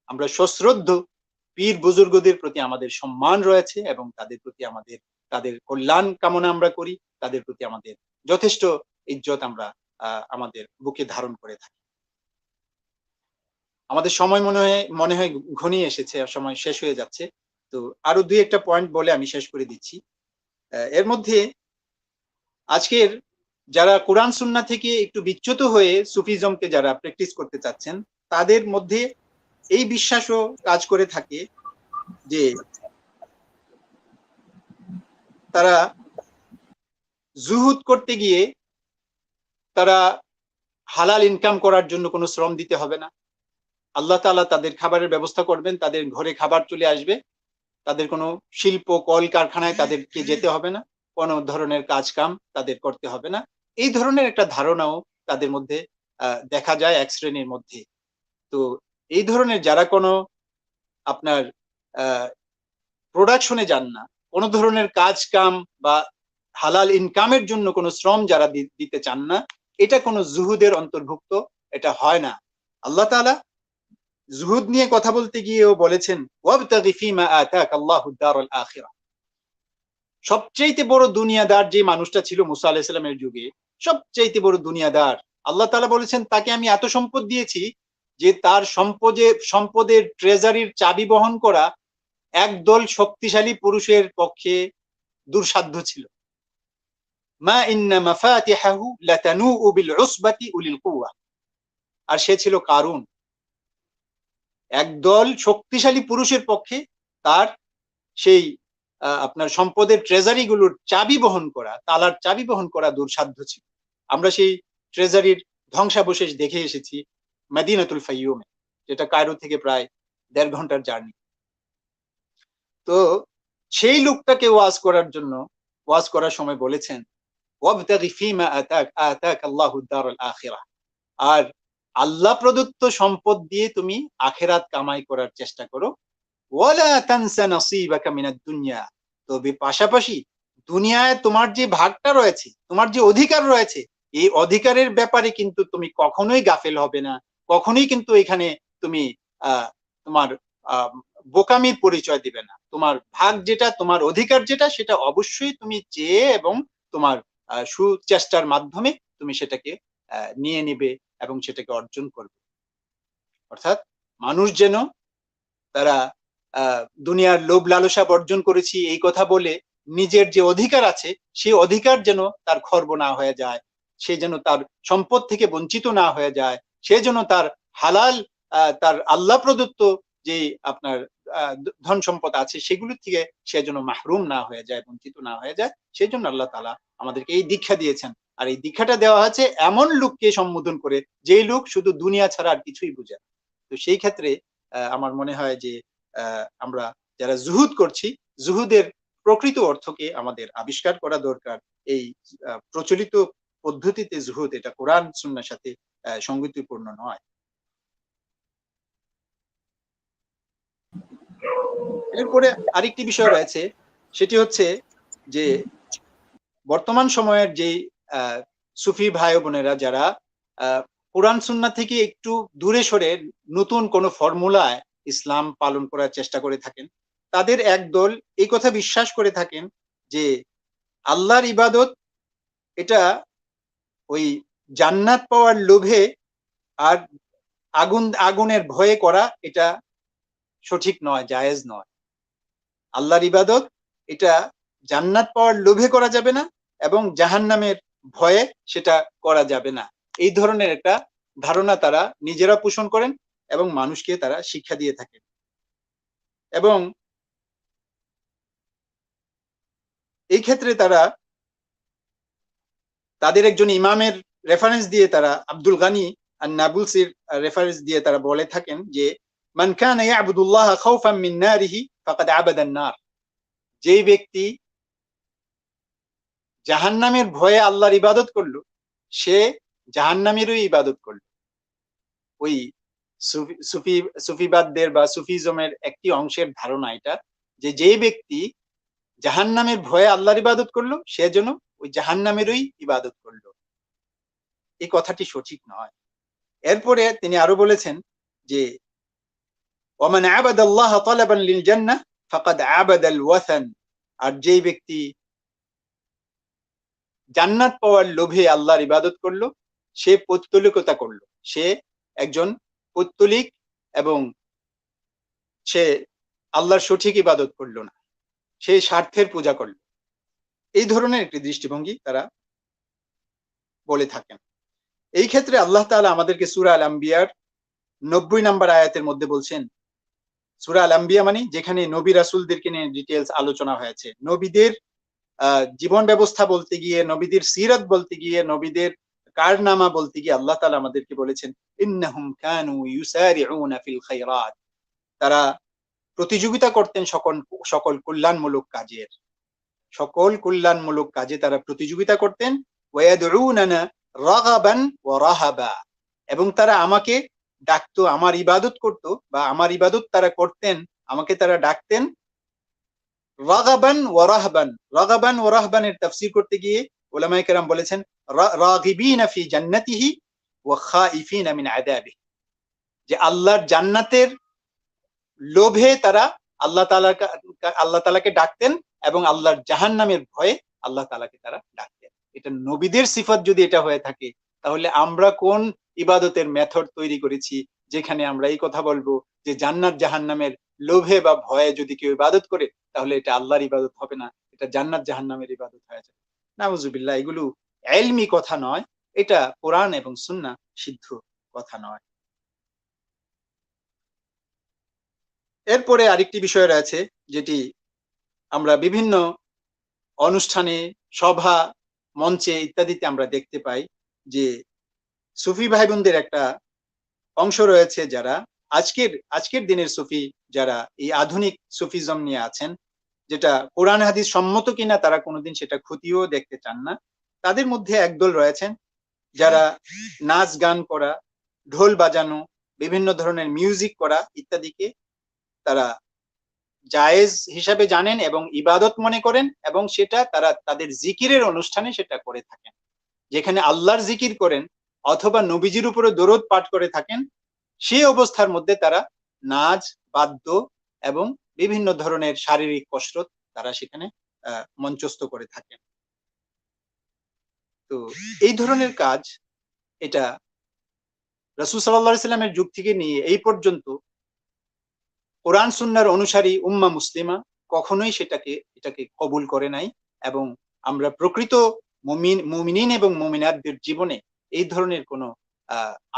আমরা সশ্রদ্ধ পীর বুজুর্গদের প্রতি আমাদের সম্মান রয়েছে এবং তাদের প্রতি তাদের কল্যাণ কামনা আমরা করি, তাদের প্রতি আমাদের যথেষ্ট ইজ্জত আমরা আমাদের বুকে ধারণ করে থাকি। আমাদের সময় মনে হয় ঘনিয়ে এসেছে, সময় শেষ হয়ে যাচ্ছে। তো আরো দুই একটা পয়েন্ট বলে আমি শেষ করে দিচ্ছি। এর মধ্যে আজকের যারা কোরআন সুন্নাহ থেকে একটু বিচ্যুত হয়ে সুফিজমকে যারা প্র্যাকটিস করতে চাচ্ছেন, তাদের মধ্যে এই বিশ্বাসও কাজ করে থাকে যে তারা জুহুদ করতে গিয়ে তারা হালাল ইনকাম করার জন্য কোনো শ্রম দিতে হবে না, আল্লাহ তাআলা তাদের খাবারের ব্যবস্থা করবেন, তাদের ঘরে খাবার চলে আসবে, তাদের কোনো শিল্প কল কারখানায় তাদেরকে যেতে হবে না, কোনো ধরনের কাজ কাম তাদের করতে হবে না। এই ধরনের একটা ধারণাও তাদের মধ্যে দেখা যায় এক শ্রেণীর মধ্যে। তো এই ধরনের যারা কোনো আপনার প্রোডাকশনে যান না, কোনো ধরনের কাজ কাম বা হালাল ইনকামের জন্য কোনো শ্রম যারা দিতে চান না, এটা কোনো জুহুদের অন্তর্ভুক্ত এটা হয় না। আল্লাহ তাআলা জুহুদ নিয়ে কথা বলতে গিয়েও বলেছেন ওয়াবতাগি ফীমা আতাকাল্লাহুদ দারুল আখিরাহ, সবচেয়ে বড় দুনিয়াদার যে মানুষটা ছিল মুসা আলাইহিস সালামের যুগে, সবচেয়ে বড় দুনিয়াদার, আল্লাহ তাআলা বলেছেন তাকে আমি এত সম্পদ দিয়েছি যে তার সম্পদের ট্রেজারির চাবি বহন করা একদল শক্তিশালী পুরুষের পক্ষে দুঃসাধ্য ছিল। মা ইন্না মাফাতিহাহু লাতানুউ বিল উসবাতি উলিল কুওয়া, আর সে ছিল কারুন। একদল শক্তিশালী পুরুষের পক্ষে তার সেই আপনার সম্পদের ট্রেজারি গুলোর চাবি বহন করা, তালার চাবি বহন করা দুঃসাধ্য ছিল। আমরা সেই ট্রেজারির ধ্বংসাবশেষ দেখে এসেছি মদিনাতুল ফাইয়ুমে, যেটা কায়রো থেকে প্রায় 1.5 ঘন্টার জার্নি। তো সেই লোকটাকে ওয়াজ করার জন্য, ওয়াজ করার সময় বলেছেন ওয়াবতাগি ফীমা আতাক আল্লাহুদ দারুল আখিরাহ, আর আল্লাহ প্রদত্ত সম্পদ দিয়ে তুমি আখিরাত কামাই করার চেষ্টা করো। ওয়ালা তানসা নসিবাকা মিনাদ দুনিয়া, তবে পাশাপাশি দুনিয়ায় তোমার যে ভাগটা রয়েছে, তোমার যে অধিকার রয়েছে, এই অধিকারের ব্যাপারে কিন্তু তুমি কখনোই গাফেল হবে না, কখনোই কিন্তু এখানে তুমি তোমার বোকামির পরিচয় দিবে না। তোমার ভাগ যেটা, তোমার অধিকার যেটা, সেটা অবশ্যই তুমি চেয়ে এবং তোমার সুচেষ্টার মাধ্যমে তুমি সেটাকে নিয়ে নিবে এবং সেটাকে অর্জন করবে। অর্থাৎ মানুষ যেন তারা দুনিয়ার লোভ লালসা বর্জন করেছি এই কথা বলে নিজের যে অধিকার আছে সেই অধিকার যেন তার খর্ব না হয়ে যায়, সে যেন তার সম্পদ থেকে বঞ্চিত না হয়ে যায়, সে যেন তার হালাল তার আল্লাহ প্রদত্ত যে আপনার ধন সম্পদ আছে সেগুলো থেকে সে যেন মাহরুম না হয়ে যায়, বঞ্চিত না হয়ে যায়। সেই জন্য আল্লাহ তাআলা আমাদেরকে এই দীক্ষা দিয়েছেন। আর এই দীক্ষাটা দেওয়া হচ্ছে এমন লোককে সম্বোধন করে যেই লোক শুধু দুনিয়া ছাড়া আর কিছুই বুঝে না। তো সেই ক্ষেত্রে আমার মনে হয় যে আমরা যারা জুহুদ করছি, জুহুদের প্রকৃত অর্থকে আমাদের আবিষ্কার করা দরকার। এই প্রচলিত পদ্ধতিতে জুহুদ, এটা কোরআন সুন্নাহর সাথে সঙ্গতিপূর্ণ নয়। এরপরে আরেকটি বিষয় রয়েছে, সেটি হচ্ছে যে বর্তমান সময়ের যে সুফি ভাই বোনেরা যারা কোরআন সুন্নাহ থেকে একটু দূরে সরে নতুন কোন ফর্মুলায় ইসলাম পালন করার চেষ্টা করে থাকেন, তাদের একদল এই কথা বিশ্বাস করে থাকেন যে আল্লাহর ইবাদত এটা ওই জান্নাত পাওয়ার লোভে আর আগুনের ভয়ে করা, এটা সঠিক নয়, জায়েজ নয়। আল্লাহর ইবাদত এটা জান্নাত পাওয়ার লোভে করা যাবে না এবং জাহান্নামের ভয়ে সেটা করা যাবে না। এই ধরনের একটা ধারণা তারা নিজেরা পোষণ করেন এবং মানুষকে তারা শিক্ষা দিয়ে থাকেন। এবং এই ক্ষেত্রে তারা তাদের একজন ইমামের রেফারেন্স দিয়ে, তারা আব্দুল গানি আর নাবুলসির রেফারেন্স দিয়ে তারা বলে থাকেন যে মান কানা ইয়াবুদুল্লাহ খাউফান মিন নারিহি ফাকাদ আবাদান নার, যেই ব্যক্তি জাহান্নামের ভয়ে আল্লাহর ইবাদত করলো সে জাহান্নামেরই ইবাদত করলো। ওই সুফিবাদদের বা সুফিজমের একটি অংশের ধারণা এটা, যে যেই ব্যক্তি জাহান্নামের ভয়ে আল্লাহর ইবাদত করলো সে যেন ওই জাহান্নামেরই ইবাদত করলো। এই কথাটি সঠিক নয়। এরপরে তিনি আরো বলেছেন যে ওমান আবাদাল্লাহ তালাবান লিল জান্নাহ ফাকাদ আবাদাল ওয়াসান, আর যেই ব্যক্তি জান্নাত পাওয়ার লোভে আল্লাহর ইবাদত করলো সে পৌত্তলিকতা করলো, সে একজন পৌত্তলিক এবং সে আল্লাহর সঠিক ইবাদত করলো না, সে স্বার্থের পূজা করলো। এই ধরনের একটি দৃষ্টিভঙ্গি তারা বলে থাকেন। এই ক্ষেত্রে আল্লাহ তাআলা আমাদেরকে সূরা আল আম্বিয়ার 90 নম্বর আয়াতের মধ্যে বলছেন, সূরা আল আম্বিয়া মানে যেখানে নবী রাসূলদেরকে নিয়ে ডিটেইলস আলোচনা হয়েছে, নবীদের জীবন ব্যবস্থা বলতে গিয়ে, নবীদের সিরাত বলতে গিয়ে, নবীদের কারনামা বলতে গিয়ে আল্লাহ তাআলা আমাদেরকে বলেছেন ইন্নাহুম কানু ইউসারিউনা ফিল খায়রাত, তারা প্রতিযোগিতা করতেন সকল কল্যাণমূলক কাজের, সকল কল্যাণমূলক কাজে তারা প্রতিযোগিতা করতেন। ওয়ায়াদউনানা রাগাবান ওয়া রাহাবা, এবং তারা আমাকে ডাকতো, আমার ইবাদত করতো বা আমার ইবাদত তারা করতেন, আমাকে তারা ডাকতেন রাগাবান ওয়া রাহবান। রাগাবান ওয়া রাহবানের তাফসীর করতে গিয়ে উলামায়ে কেরাম বলেছেন রাগিবিনা ফি জান্নাতিহি ওয়া খাইফিনা মিন আযাবিহি, যে আল্লাহর জান্নাতের লোভে তারা আল্লাহ তাআলাকে ডাকতেন এবং আল্লাহর জাহান্নামের ভয়ে আল্লাহ তাআলাকে তারা ডাকতেন। এটা নবীদের সিফাত যদি এটা হয়ে থাকে, তাহলে আমরা কোন ইবাদতের মেথড তৈরি করেছি যেখানে আমরা এই কথা বলবো যে জান্নাত জাহান্নামের লোভে বা ভয়ে যদি কেউ ইবাদত করে, তাহলে এটা আল্লাহর ইবাদত হবে না, এটা জান্নাত জাহান্নামের ইবাদত হয়ে যাবে। নাউজুবিল্লাহ, এগুলো ইলমি কথা নয়, এটা কোরআন এবং সুন্নাহ সিদ্ধ কথা নয়। এরপরে আরেকটি বিষয় রয়েছে, যেটি আমরা বিভিন্ন অনুষ্ঠানে, সভা, মঞ্চে ইত্যাদিতে আমরা দেখতে পাই, যে সুফি ভাই বোনদের একটা অংশ রয়েছে যারা আজকের দিনের সুফি, যারা এই আধুনিক সুফিজম নিয়ে আছেন, যেটা কোরআন হাদিস সম্মত কিনা তারা কোনোদিন সেটা খতিয়েও দেখতে চান না। তাদের মধ্যে একদল রয়েছেন যারা নাচ গান করা, ঢোল বাজানো, বিভিন্ন ধরনের মিউজিক করা ইত্যাদিকে তারা জায়েজ হিসাবে জানেন এবং ইবাদত মনে করেন, এবং সেটা তারা তাদের জিকিরের অনুষ্ঠানে সেটা করে থাকেন। যেখানে আল্লাহর জিকির করেন অথবা নবীজির উপরে দরুদ পাঠ করে থাকেন, সেই অবস্থার মধ্যে তারা নাচ, বাদ্য এবং বিভিন্ন ধরনের শারীরিক কসরত তারা সেখানে মঞ্চস্থ করে থাকেন। তো এই ধরনের কাজ, এটা রাসূল সাল্লাল্লাহু আলাইহি সাল্লামের যুগ থেকে নিয়ে এই পর্যন্ত কোরআন সুন্নাহর অনুসারী উম্মাহ মুসলিমা কখনোই এটাকে কবুল করে নাই, এবং আমরা প্রকৃত মুমিনিন এবং মুমিনাতদের জীবনে এই ধরনের কোনো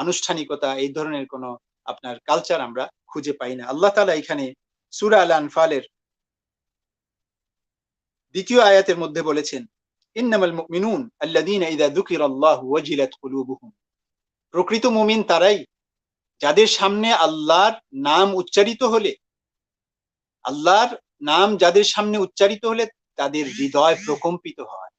আনুষ্ঠানিকতা, এই ধরনের কোনো আপনার কালচার আমরা খুঁজে পাই না। আল্লাহ তাআলা এখানে সূরা আল আনফালের ২য় আয়াতের মধ্যে বলেছেন, ইন্নামাল মুমিনুন আল্লাযীনা ইযা যুকিরাল্লাহু ওয়াজিলাত কুলুবুহুম। প্রকৃত মুমিন তারাই যাদের সামনে আল্লাহর নাম উচ্চারিত হলে, আল্লাহর নাম যাদের সামনে উচ্চারিত হলে তাদের হৃদয় প্রকম্পিত হয়।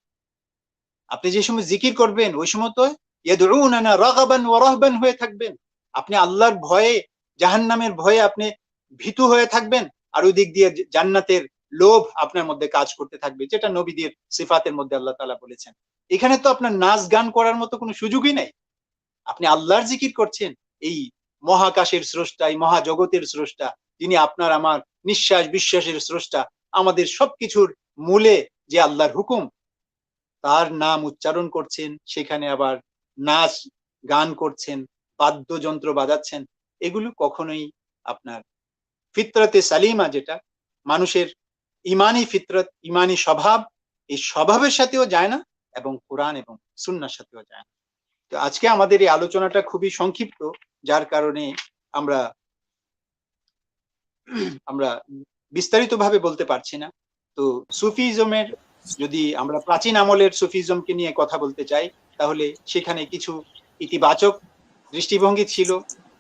আপনি যে সময় জিকির করবেন ওই সময় তো ইয়াদউনানা রাগাবান ওয়া রাহবান হয়ে থাকবেন। আপনি আল্লাহর ভয়ে, জাহান্নামের ভয়ে আপনি ভীতু হয়ে থাকবেন, আর ওই দিক দিয়ে জান্নাতের লোভ আপনার মধ্যে কাজ করতে থাকবে, যেটা নবীদের সিফাতের মধ্যে আল্লাহ তাআলা বলেছেন। এখানে তো আপনার নাচ গান করার মতো কোনো সুযোগই নাই। আপনি আল্লাহর জিকির করছেন, এই মহাকাশের স্রষ্টা, এই মহাজগতের স্রষ্টা, যিনি আপনার আমার নিঃশ্বাস বিশ্বাসের স্রষ্টা, আমাদের সবকিছুর মূলে যে আল্লাহর হুকুম, তার নাম উচ্চারণ করছেন, সেখানে আবার নাচ গান করছেন, বাদ্যযন্ত্র বাজাচ্ছেন। এগুলো কখনোই আপনার ফিতরতে সালিমা, যেটা মানুষের ইমানি ফিতরত, ইমানি স্বভাব, এই স্বভাবের সাথেও যায় না, এবং কোরআন এবং সুন্নাহর সাথেও যায় না। তো আজকে আমাদের এই আলোচনাটা খুবই সংক্ষিপ্ত, যার কারণে আমরা আমরা বিস্তারিতভাবে বলতে পারছি না। তো সুফিজমের, যদি আমরা প্রাচীন আমলের সুফিজমকে নিয়ে কথা বলতে চাই, তাহলে সেখানে কিছু ইতিবাচক দৃষ্টিভঙ্গি ছিল,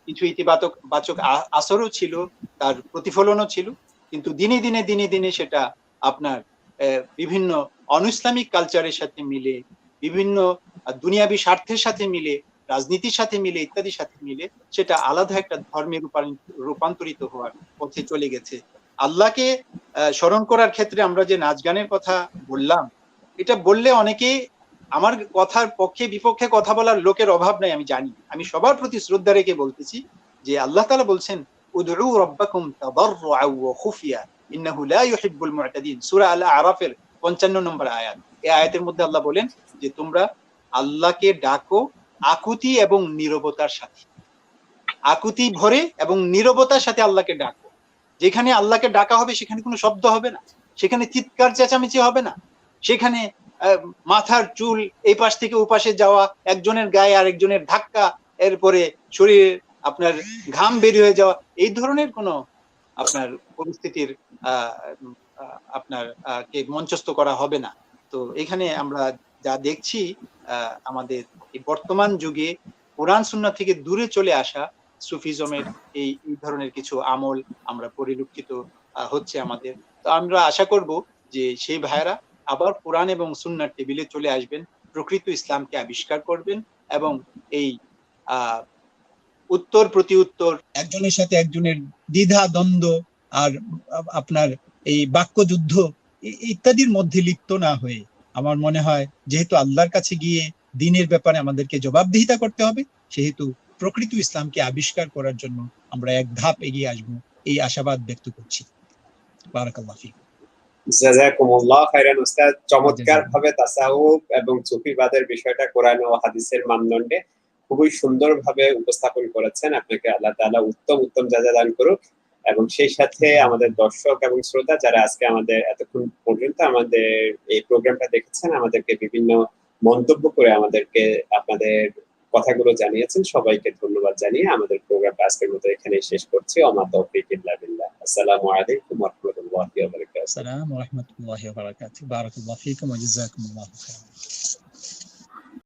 কিছু ইতিবাচক আসরও ছিল, তার প্রতিফলনও ছিল, কিন্তু দিনে দিনে সেটা আপনার বিভিন্ন অনইসলামিক কালচারের সাথে মিলে, বিভিন্ন দুনিয়াবী স্বার্থের সাথে মিলে, রাজনীতির সাথে মিলে, ইত্যাদির সাথে মিলে সেটা আলাদা একটা ধর্মে রূপান্তরিত হওয়ার পথে চলে গেছে। আল্লাহকে স্মরণ করার ক্ষেত্রে আমরা যে নাচ গানের কথা বললাম, এটা বললে অনেকে, আমার কথার পক্ষে বিপক্ষে কথা বলার লোকের অভাব নাই, আমি জানি। আমি সবার প্রতি শ্রদ্ধা রেখে বলতেছি যে আল্লাহ তাআলা বলছেন, উদউ রাব্বাকুম তাদাররুআন ওয়া খুফিয়া ইন্নাহু লা ইউহিব্বুল মু'তাদিন, সূরা আল আরাফের 55 নম্বর আয়াত। এই আয়াতের মধ্যে আল্লাহ বলেন যে তোমরা আল্লাহকে ডাকো আকুতি এবং নীরবতার সাথে, আকুতি ভরে এবং নীরবতার সাথে আল্লাহকে ডাকো। যেখানে আল্লাহকে ডাকা হবে সেখানে কোনো শব্দ হবে না, সেখানে চিৎকার চেঁচামেচি হবে না, সেখানে মাথার চুল এই পাশ থেকে ও পাশে যাওয়া, একজনের গায়ে আরেকজনের ধাক্কা, এরপরে শরীরে আপনার ঘাম বের হয়ে যাওয়া, এই ধরনের কোনো আপনার পরিস্থিতির আপনার কে মঞ্চস্থ করা হবে না। তো এখানে আমরা যা দেখছি, আমাদের এই বর্তমান যুগে কোরআন সুন্নাহ থেকে দূরে চলে আসা সুফিজমের এই ধরনের কিছু আমল আমরা পরিলক্ষিত হচ্ছে আমাদের। তো আমরা আশা করব যে সেই ভাইয়েরা আবার কোরআন এবং সুন্নাহর টেবিলে চলে আসবেন, প্রকৃত ইসলামকে আবিষ্কার করবেন, এবং এই উত্তর প্রতি উত্তর, একজনের সাথে একজনের দ্বিধা দ্বন্দ্ব আর আপনার এই বাক্যযুদ্ধ ইত্যাদির মধ্যে লিপ্ত না হয়ে, আমার মনে হয় যেহেতু আল্লাহর কাছে গিয়ে দ্বীনের ব্যাপারে আমাদেরকে জবাবদিহিতা করতে হবে, সেহেতু প্রকৃত ইসলামকে আবিষ্কার করার জন্য আমরা এক ধাপ এগিয়ে আসবো, এই আশাবাদ ব্যক্ত করছি। বারাকাল্লাহু ফিক। জাযাকুমুল্লাহ খাইরান উস্তাদ, চমৎকার ভাবে তাসাউফ এবং সুফিবাদের বিষয়টা কোরআন ও হাদিসের মানদণ্ডে খুবই সুন্দরভাবে উপস্থাপন করেছেন। আপনাকে আল্লাহ তাআলা উত্তম জাযা দান করুক। এবং সেই সাথে আমাদের দর্শক এবং শ্রোতা যারা আজকে আমাদের এতক্ষণ পর্যন্ত আমাদের এই প্রোগ্রামটা দেখেছেন, আমাদেরকে বিভিন্ন মন্তব্য করে আমাদেরকে আপনাদের কথাগুলো জানিয়েছেন, সবাইকে ধন্যবাদ জানিয়ে আমাদের প্রোগ্রামটা আজকের মতো এখানেই শেষ করছি। ওমা তৌফিক ইল্লা বিল্লাহ। আসসালামু আলাইকুম ওয়া রাহমাতুল্লাহি ওয়া বারাকাতুহু। السلام ورحمة الله وبركاته. بارك الله فيكم وجزاكم الله خيرا.